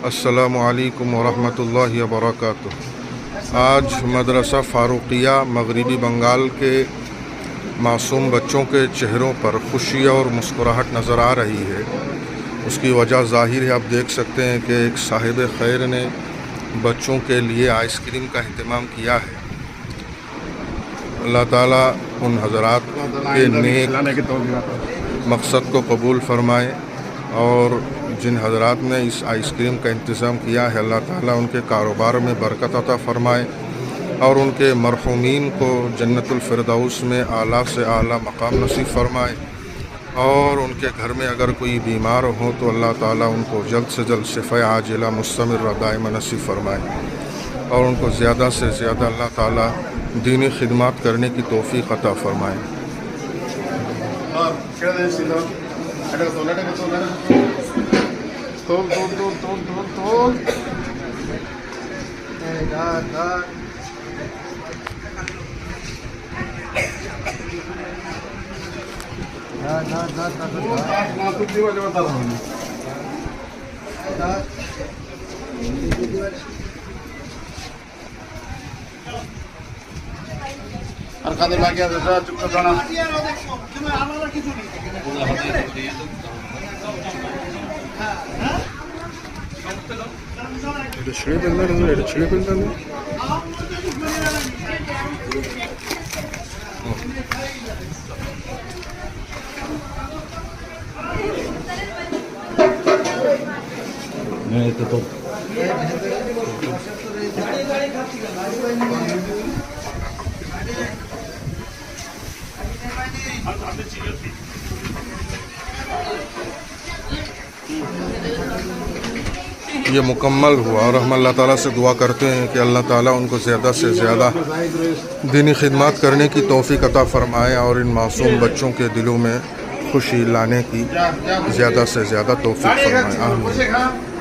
अस्सलामु अलैकुम वरहमतुल्लाहि वबरकातुह। आज मदरसा फ़ारूक़िया मगरिबी बंगाल के मासूम बच्चों के चेहरों पर खुशी और मुस्कुराहट नज़र आ रही है। उसकी वजह ज़ाहिर है, आप देख सकते हैं कि एक साहिब खैर ने बच्चों के लिए आइसक्रीम का अहतमाम किया है। अल्लाह ताला उन हज़रात के नेक मकसद को कबूल फ़रमाए और जिन हज़रात ने इस आइसक्रीम का इंतज़ाम किया है, अल्लाह ताला उनके कारोबार में बरकत अता फ़रमाए और उनके मरहूमीन को जन्नतुल फिरदौस में आला से आला मकाम नसीब फ़रमाए और उनके घर में अगर कोई बीमार हो तो अल्लाह ताला उनको जल्द से जल्द शिफ़ा आजिला मुस्तमिर दाइमा नसीब फ़रमाए और उनको ज़्यादा से ज़्यादा अल्लाह ताला दीनी खिदमत करने की तौफ़ीक़ अता फ़रमाए। আর কাদের বাকি আছে স্যার চুপ করে না এটা ছেড়ে ফেলবেন না, এটা ছেড়ে ফেলবেন না। তো ये मुकम्मल हुआ और हम अल्लाह ताला से दुआ करते हैं कि अल्लाह ताला उनको ज़्यादा से ज़्यादा दीनी खिदमत करने की तौफ़ीक़ अता फ़रमाए और इन मासूम बच्चों के दिलों में खुशी लाने की ज़्यादा से ज़्यादा तौफ़ीक़ फ़रमाए। आमीन।